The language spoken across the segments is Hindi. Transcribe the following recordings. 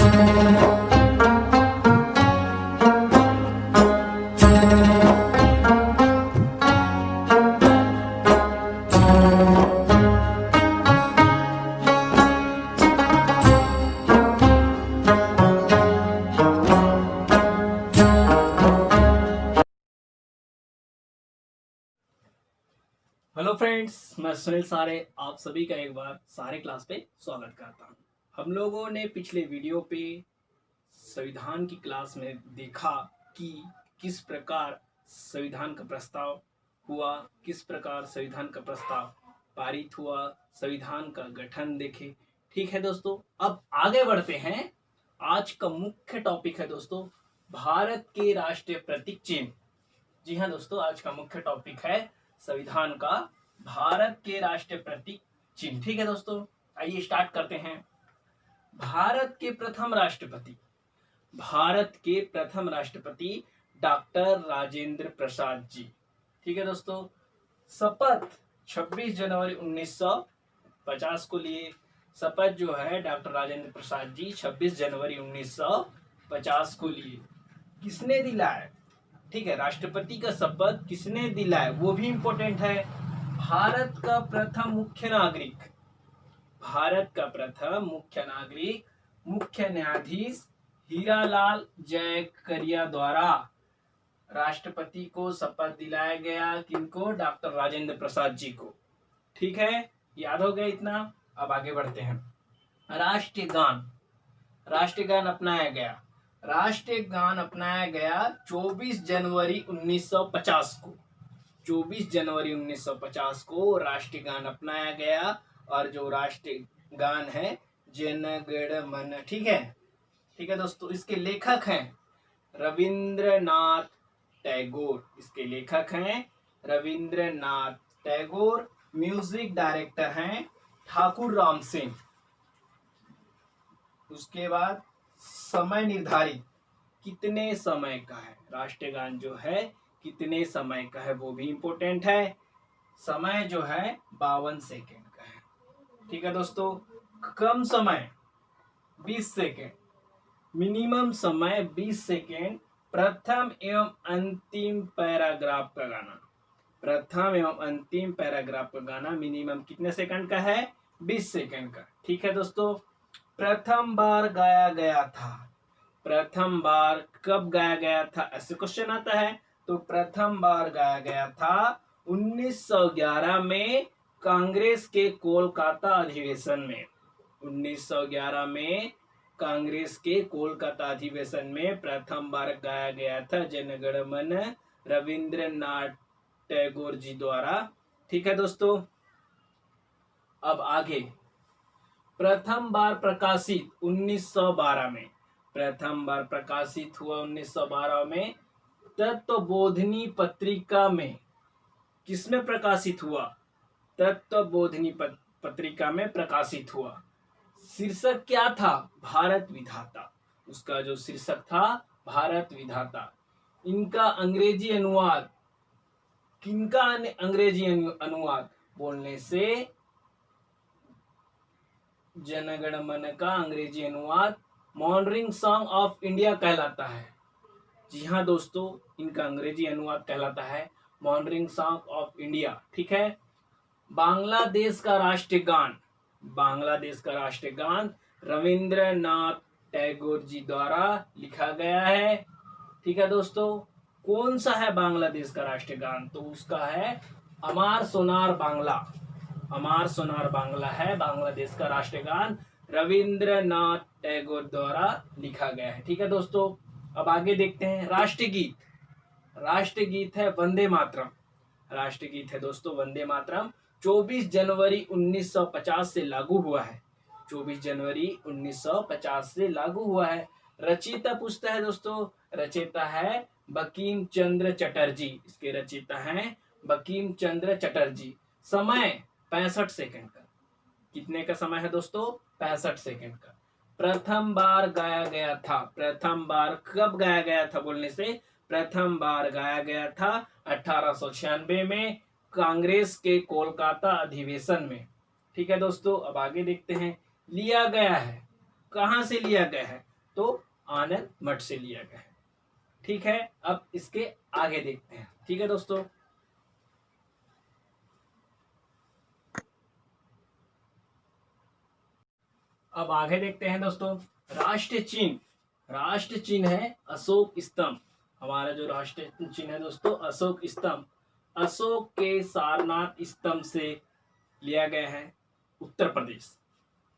हेलो फ्रेंड्स, मैं सुनील सारे आप सभी का एक बार सारे क्लास पे स्वागत करता हूँ। हम लोगों ने पिछले वीडियो पे संविधान की क्लास में देखा कि किस प्रकार संविधान का प्रस्ताव हुआ, किस प्रकार संविधान का प्रस्ताव पारित हुआ, संविधान का गठन देखे। ठीक है दोस्तों, अब आगे बढ़ते हैं। आज का मुख्य टॉपिक है दोस्तों भारत के राष्ट्रीय प्रतीक चिन्ह। जी हाँ दोस्तों, आज का मुख्य टॉपिक है संविधान का भारत के राष्ट्रीय प्रतीक चिन्ह। ठीक है दोस्तों, आइए स्टार्ट करते हैं। भारत के प्रथम राष्ट्रपति डॉक्टर राजेंद्र प्रसाद जी। ठीक है दोस्तों, शपथ 26 जनवरी 1950 को लिए। शपथ जो है डॉक्टर राजेंद्र प्रसाद जी 26 जनवरी 1950 को लिए। किसने दिलाया? ठीक है, राष्ट्रपति का शपथ किसने दिलाया वो भी इंपॉर्टेंट है। भारत का प्रथम मुख्य नागरिक मुख्य न्यायाधीश हीरालाल जयकरिया द्वारा राष्ट्रपति को शपथ दिलाया गया। किनको? डॉक्टर राजेंद्र प्रसाद जी को। ठीक है, याद हो गया इतना। अब आगे बढ़ते हैं। राष्ट्रीय गान अपनाया गया 24 जनवरी 1950 को। 24 जनवरी 1950 को राष्ट्रीय गान अपनाया गया। और जो राष्ट्रीय गान है जन गण मन। ठीक है दोस्तों, इसके लेखक हैं रविंद्रनाथ टैगोर। म्यूजिक डायरेक्टर हैं ठाकुर राम सिंह। उसके बाद समय निर्धारित कितने समय का है, राष्ट्रीय गान जो है कितने समय का है वो भी इंपॉर्टेंट है। समय जो है 52 सेकेंड का है। ठीक है दोस्तों, कम समय 20 सेकेंड, मिनिमम समय 20 सेकेंड। प्रथम एवं अंतिम पैराग्राफ का गाना मिनिमम कितने सेकंड का है? 20 सेकंड का। ठीक है दोस्तों, प्रथम बार कब गाया गया था ऐसे क्वेश्चन आता है। तो प्रथम बार गाया गया था 1911 में कांग्रेस के कोलकाता अधिवेशन में। 1911 में कांग्रेस के कोलकाता अधिवेशन में प्रथम बार गाया गया था जन गण मन रविंद्रनाथ टैगोर जी द्वारा। ठीक है दोस्तों, अब आगे। प्रथम बार प्रकाशित 1912 में। प्रथम बार प्रकाशित हुआ 1912 में तत्वबोधिनी पत्रिका में। किसमें प्रकाशित हुआ? तत्वबोधिनी पत्रिका में प्रकाशित हुआ। शीर्षक क्या था? भारत विधाता। उसका जो शीर्षक था भारत विधाता। इनका अंग्रेजी अनुवाद, किनका अंग्रेजी अनुवाद बोलने से जनगण मन का अंग्रेजी अनुवाद मॉर्निंग सॉन्ग ऑफ इंडिया कहलाता है। जी हाँ दोस्तों, इनका अंग्रेजी अनुवाद कहलाता है मॉर्निंग सॉन्ग ऑफ इंडिया। ठीक है, बांग्लादेश का राष्ट्रीय गान रविंद्रनाथ टैगोर जी द्वारा लिखा गया है। ठीक है दोस्तों, कौन सा है बांग्लादेश का राष्ट्रीय गान? तो उसका है अमार सोनार बांग्ला है बांग्लादेश का राष्ट्रीय गान, रविंद्रनाथ टैगोर द्वारा लिखा गया है। ठीक है दोस्तों, अब आगे देखते हैं। राष्ट्रीय गीत है वंदे मातरम। राष्ट्रीय गीत है दोस्तों वंदे मातरम। 24 जनवरी 1950 से लागू हुआ है। 24 जनवरी 1950 से लागू हुआ है। रचयिता पूछता है दोस्तों, रचयिता है बंकिम चंद्र चटर्जी। इसके रचयिता हैं बंकिम चंद्र चटर्जी। समय 65 सेकंड का। कितने का समय है दोस्तों? 65 सेकंड का। प्रथम बार गाया गया था। प्रथम बार कब गाया गया था बोलने से प्रथम बार गाया गया था 1896 में कांग्रेस के कोलकाता अधिवेशन में। ठीक है दोस्तों, अब आगे देखते हैं। लिया गया है, कहां से लिया गया है? तो आनंद मठ से लिया गया है। ठीक है, अब इसके आगे देखते हैं। ठीक है दोस्तों, अब आगे देखते हैं दोस्तों। राष्ट्र चिन्ह है अशोक स्तंभ। हमारा जो राष्ट्र चिन्ह है दोस्तों अशोक स्तंभ, अशोक के सारनाथ स्तंभ से लिया गया है, उत्तर प्रदेश।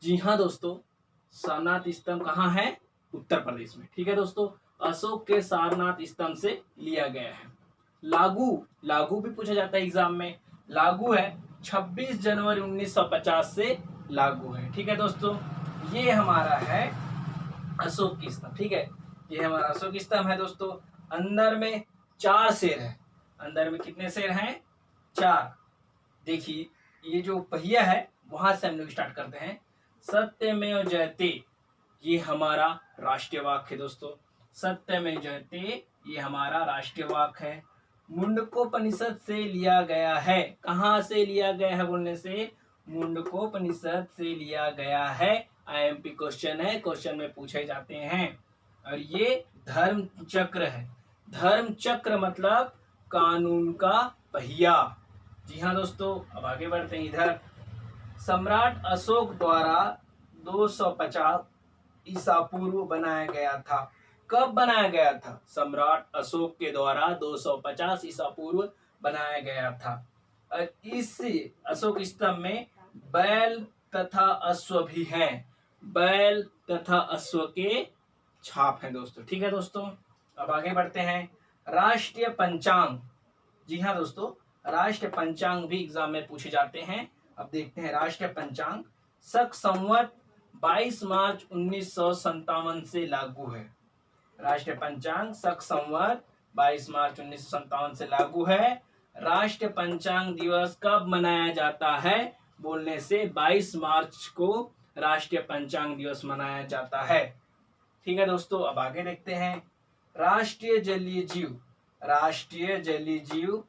जी हाँ दोस्तों, सारनाथ स्तंभ कहाँ है? उत्तर प्रदेश में। ठीक है दोस्तों, अशोक के सारनाथ स्तंभ से लिया गया है। लागू भी पूछा जाता है एग्जाम में। लागू है 26 जनवरी 1950 से लागू है। ठीक है दोस्तों, ये हमारा है अशोक की स्तंभ। ठीक है, ये हमारा अशोक स्तंभ है दोस्तों। अंदर में 4 शेर है। अंदर में कितने शेर हैं? 4। देखिए, ये जो पहिया है वहां से हम लोग स्टार्ट करते हैं। सत्यमेव जयते, ये हमारा राष्ट्रीय वाक्य है दोस्तों। सत्यमेव जयते ये हमारा राष्ट्रीय वाक्य है। मुंडकोपनिषद से लिया गया है। कहाँ से लिया गया है बोलने से? मुंडकोपनिषद से लिया गया है। आईएमपी क्वेश्चन है, क्वेश्चन में पूछे जाते हैं। और ये धर्म चक्र है। धर्म चक्र मतलब कानून का पहिया। जी हाँ दोस्तों, अब आगे बढ़ते हैं। इधर सम्राट अशोक द्वारा 250 ईसा पूर्व बनाया गया था। कब बनाया गया था? सम्राट अशोक के द्वारा 250 ईसा पूर्व बनाया गया था। और इस अशोक स्तंभ में बैल तथा अश्व भी हैं। बैल तथा अश्व के छाप हैं दोस्तों। ठीक है दोस्तों, अब आगे बढ़ते हैं। राष्ट्रीय पंचांग। जी हाँ दोस्तों, राष्ट्रीय पंचांग भी एग्जाम में पूछे जाते हैं। अब देखते हैं राष्ट्रीय पंचांग। शक संवत 22 मार्च 1957 से लागू है। राष्ट्रीय पंचांग शक संवत 22 मार्च 1957 से लागू है। राष्ट्रीय पंचांग दिवस कब मनाया जाता है बोलने से 22 मार्च को राष्ट्रीय पंचांग दिवस मनाया जाता है। ठीक है दोस्तों, अब आगे देखते हैं। राष्ट्रीय जलीय जीव। राष्ट्रीय जलीय जीव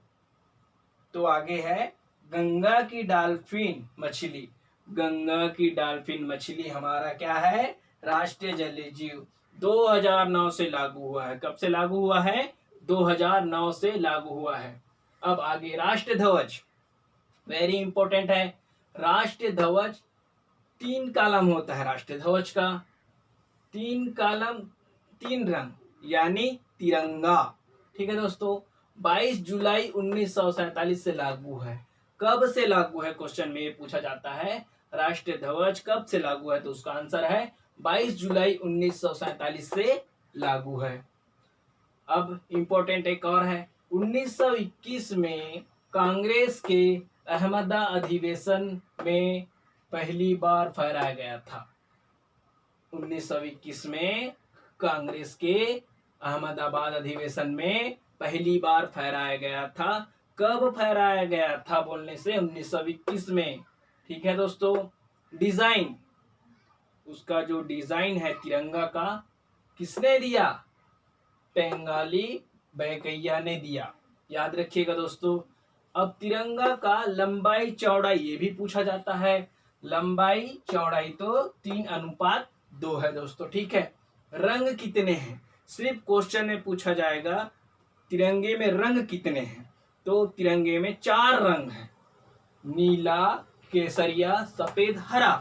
तो आगे है गंगा की डॉल्फिन मछली। गंगा की डॉल्फिन मछली हमारा क्या है? राष्ट्रीय जलीय जीव। 2009 से लागू हुआ है। कब से लागू हुआ है? 2009 से लागू हुआ है। अब आगे राष्ट्र ध्वज, वेरी इंपॉर्टेंट है। राष्ट्रीय ध्वज 3 कॉलम होता है। राष्ट्रीय ध्वज का 3 कॉलम 3 रंग यानी तिरंगा। ठीक है दोस्तों, 22 जुलाई 1947 से लागू है। कब से लागू है क्वेश्चन में ये पूछा जाता है। राष्ट्रीय ध्वज कब से लागू है तो उसका आंसर है 22 जुलाई 1947 से लागू है। अब इंपॉर्टेंट एक और है। 1921 में कांग्रेस के अहमदाबाद अधिवेशन में पहली बार फहराया गया था। 1921 में कांग्रेस के अहमदाबाद अधिवेशन में पहली बार फहराया गया था। कब फहराया गया था बोलने से 1921 में। ठीक है दोस्तों, डिजाइन, उसका जो डिजाइन है तिरंगा का किसने दिया? बंगाली बैकैया ने दिया। याद रखिएगा दोस्तों। अब तिरंगा का लंबाई चौड़ाई ये भी पूछा जाता है। लंबाई चौड़ाई तो 3:2 है दोस्तों। ठीक है, रंग कितने हैं सिर्फ क्वेश्चन में पूछा जाएगा। तिरंगे में रंग कितने हैं तो तिरंगे में 4 रंग हैं, नीला, केसरिया, सफेद, हरा।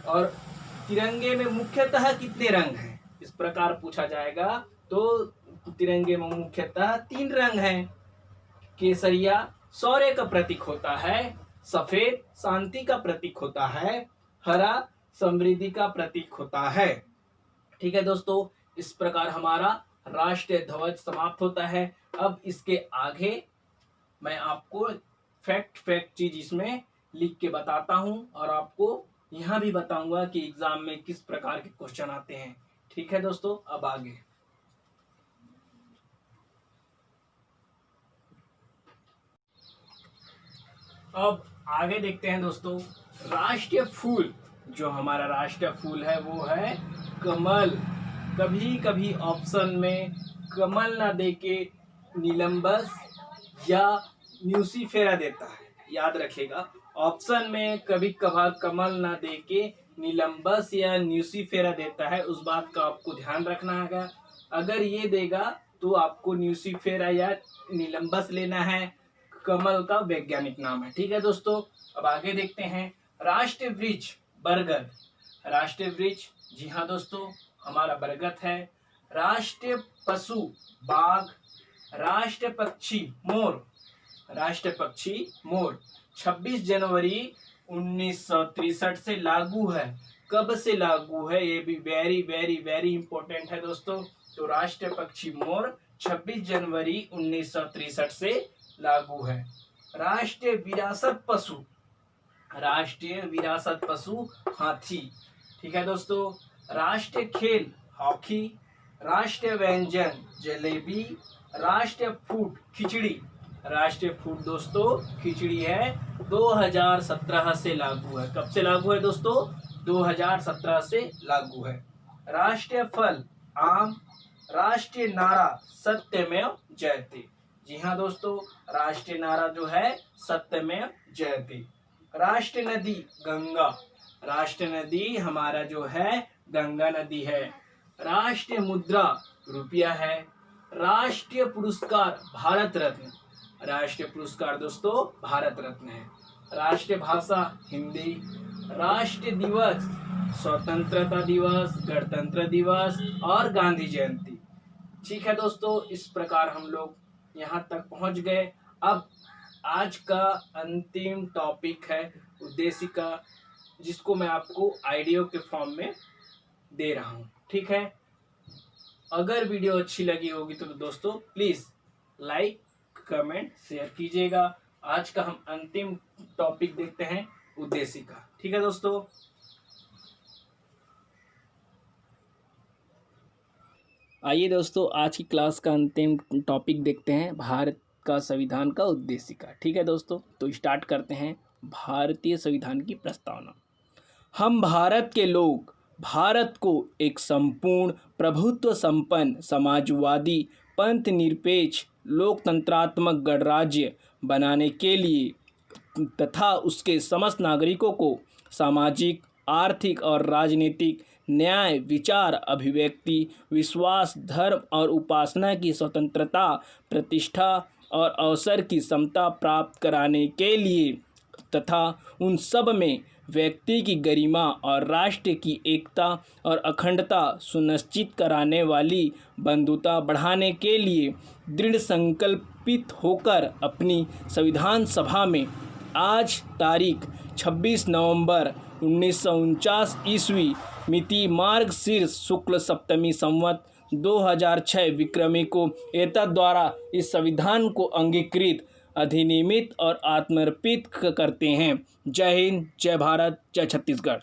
और तिरंगे में मुख्यतः कितने रंग हैं इस प्रकार पूछा जाएगा तो तिरंगे में मुख्यतः 3 रंग हैं। केसरिया शौर्य का प्रतीक होता है, सफेद शांति का प्रतीक होता है, हरा समृद्धि का प्रतीक होता है। ठीक है दोस्तों, इस प्रकार हमारा राष्ट्रीय ध्वज समाप्त होता है। अब इसके आगे मैं आपको फैक्ट चीज इसमें लिख के बताता हूं और आपको यहां भी बताऊंगा कि एग्जाम में किस प्रकार के क्वेश्चन आते हैं। ठीक है दोस्तों, अब आगे देखते हैं दोस्तों। राष्ट्रीय फूल, जो हमारा राष्ट्रीय फूल है वो है कमल। कभी कभी ऑप्शन में कमल ना देके नीलम्बस या न्यूसीफेरा देता है। याद रखिएगा, ऑप्शन में कभी कभार कमल ना देके निलंबस या न्यूसीफेरा देता है, उस बात का आपको ध्यान रखना है। अगर ये देगा तो आपको न्यूसीफेरा या निलंबस लेना है, कमल का वैज्ञानिक नाम है। ठीक है दोस्तों, अब आगे देखते हैं। राष्ट्रीय वृक्ष बरगद, राष्ट्रीय वृक्ष, जी हाँ दोस्तों, हमारा बरगद है। राष्ट्रीय पशु बाघ, राष्ट्रीय पक्षी मोर, राष्ट्रीय पक्षी मोर 26 जनवरी 1963 से लागू है। कब से लागू है, ये भी वेरी वेरी वेरी इंपॉर्टेंट है दोस्तों। तो राष्ट्रीय पक्षी मोर 26 जनवरी 1963 से लागू है। राष्ट्रीय विरासत पशु, राष्ट्रीय विरासत पशु हाथी। ठीक है दोस्तों। राष्ट्रीय खेल हॉकी, राष्ट्रीय व्यंजन जलेबी, राष्ट्रीय फूड खिचड़ी, राष्ट्रीय फूड दोस्तों खिचड़ी है। 2017 से लागू है। कब से लागू है दोस्तों? 2017 से लागू है। राष्ट्रीय फल आम, राष्ट्रीय नारा सत्यमेव जयते, जी हाँ दोस्तों, राष्ट्रीय नारा जो है सत्यमेव जयते। राष्ट्रीय नदी गंगा, राष्ट्रीय नदी हमारा जो है गंगा नदी है। राष्ट्रीय मुद्रा रुपया है। राष्ट्रीय पुरस्कार भारत रत्न, राष्ट्रीय पुरस्कार दोस्तों भारत रत्न है। राष्ट्रीय भाषा हिंदी। राष्ट्रीय दिवस स्वतंत्रता दिवस, गणतंत्र दिवस और गांधी जयंती। ठीक है दोस्तों, इस प्रकार हम लोग यहाँ तक पहुँच गए। अब आज का अंतिम टॉपिक है उद्देशिका, जिसको मैं आपको आइडियो के फॉर्म में दे रहा हूँ। ठीक है, अगर वीडियो अच्छी लगी होगी तो दोस्तों प्लीज़ लाइक कमेंट शेयर कीजिएगा। आज का हम अंतिम टॉपिक देखते हैं उद्देशिका। ठीक है दोस्तों, आइए दोस्तों आज की क्लास का अंतिम टॉपिक देखते हैं, भारत का संविधान का उद्देशिका। ठीक है दोस्तों, तो स्टार्ट करते हैं। भारतीय संविधान की प्रस्तावना। हम भारत के लोग भारत को एक संपूर्ण प्रभुत्व संपन्न समाजवादी पंथ निरपेक्ष लोकतंत्रात्मक गणराज्य बनाने के लिए तथा उसके समस्त नागरिकों को सामाजिक आर्थिक और राजनीतिक न्याय विचार अभिव्यक्ति विश्वास धर्म और उपासना की स्वतंत्रता प्रतिष्ठा और अवसर की समता प्राप्त कराने के लिए तथा उन सब में व्यक्ति की गरिमा और राष्ट्र की एकता और अखंडता सुनिश्चित कराने वाली बंधुता बढ़ाने के लिए दृढ़ संकल्पित होकर अपनी संविधान सभा में आज तारीख 26 नवंबर 1949 ईस्वी मिति मार्गशीर्ष शुक्ल सप्तमी संवत 2006 विक्रमी को एतद् द्वारा इस संविधान को अंगीकृत अधिनियमित और आत्मर्पित करते हैं। जय हिंद, जय भारत, जय छत्तीसगढ़।